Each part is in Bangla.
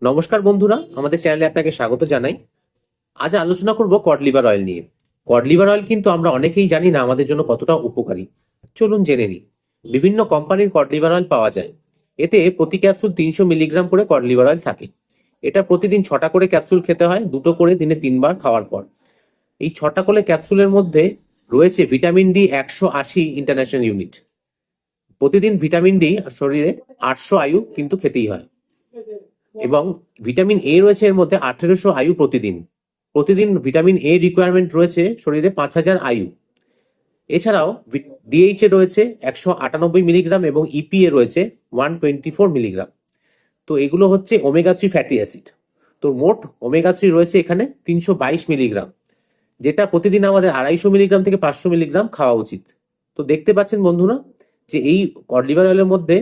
নমস্কার বন্ধুরা, আমাদের চ্যানেলে আপনাকে স্বাগত জানাই। আজ আলোচনা করব কড লিভার অয়েল নিয়ে। কড লিভার অয়েল কিন্তু আমরা অনেকেই জানি না আমাদের জন্য কতটা উপকারী। চলুন জেনে নিই। বিভিন্ন কোম্পানির কড লিভার অয়েল পাওয়া যায়। এতে প্রতি ক্যাপসুল 300 মিলিগ্রাম করে কড লিভার অয়েল থাকে। এটা প্রতিদিন 6টা করে ক্যাপসুল খেতে হয়, 2টো করে দিনে 3বার খাওয়ার পর। এই 6টা করে ক্যাপসুলের মধ্যে রয়েছে ভিটামিন ডি 180 ইন্টারন্যাশনাল ইউনিট। প্রতিদিন ভিটামিন ডি শরীরে 800 আয়ু কিন্তু খেতেই হয়। এবং ভিটামিন এ রয়েছে এর মধ্যে 1800 আয়ু প্রতিদিন। প্রতিদিন ভিটামিন এ রিকোয়ারমেন্ট রয়েছে শরীরে 5000 আয়ু। এছাড়াও ডিএইচএ রয়েছে 198 মিলিগ্রাম এবং ইপিএ রয়েছে 124 মিলিগ্রাম। তো এগুলো হচ্ছে ওমেগা 3 ফ্যাটি অ্যাসিড। তো মোট ওমেগা 3 রয়েছে এখানে 322 মিলিগ্রাম, যেটা প্রতিদিন আমাদের 250 মিলিগ্রাম থেকে 500 মিলিগ্রাম খাওয়া উচিত। তো দেখতে পাচ্ছেন বন্ধুরা যে এই কড লিভার অয়েলের মধ্যে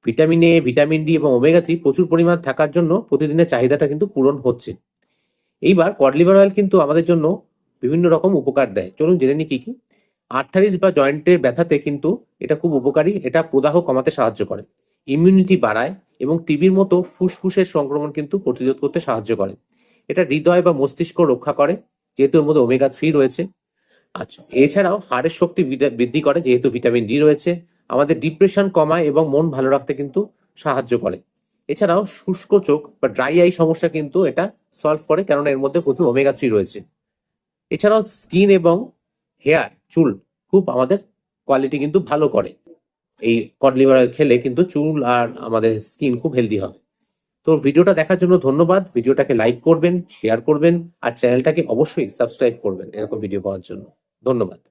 ভিটামিন এ, ভিটামিন ডি এবং ওমেগা 3 প্রচুর পরিমাণ থাকার জন্য প্রতিদিনের চাহিদাটা কিন্তু পূরণ হচ্ছে। এইবার কড লিভার অয়েল কিন্তু আমাদের জন্য বিভিন্ন রকম উপকার দেয়। চলুন জেনে নিই কি কি। আর্থারিস বা জয়েন্টের ব্যথাতে কিন্তু এটা খুব উপকারী। এটা প্রদাহ কমাতে সাহায্য করে, ইমিউনিটি বাড়ায় এবং টিবির মতো ফুসফুসের সংক্রমণ কিন্তু প্রতিরোধ করতে সাহায্য করে। এটা হৃদয় বা মস্তিষ্ক রক্ষা করে যেহেতু এর মধ্যে ওমেগা 3 রয়েছে। আচ্ছা, এছাড়াও হাড়ের শক্তি বৃদ্ধি করে যেহেতু ভিটামিন ডি রয়েছে। আমাদের ডিপ্রেশন কমায় এবং মন ভালো রাখতে কিন্তু সাহায্য করে। এছাড়াও শুষ্ক চোখ বা ড্রাই আই সমস্যা কিন্তু এটা সলভ করে, কেননা এর মধ্যে প্রচুর ওমেগা 3 রয়েছে। এছাড়াও স্কিন এবং হেয়ার, চুল খুব আমাদের কোয়ালিটি কিন্তু ভালো করে। এই কড লিভার অয়েল খেলে কিন্তু চুল আর আমাদের স্কিন খুব হেলদি হবে। তো ভিডিওটা দেখার জন্য ধন্যবাদ। ভিডিওটাকে লাইক করবেন, শেয়ার করবেন আর চ্যানেলটাকে অবশ্যই সাবস্ক্রাইব করবেন এরকম ভিডিও পাওয়ার জন্য। ধন্যবাদ।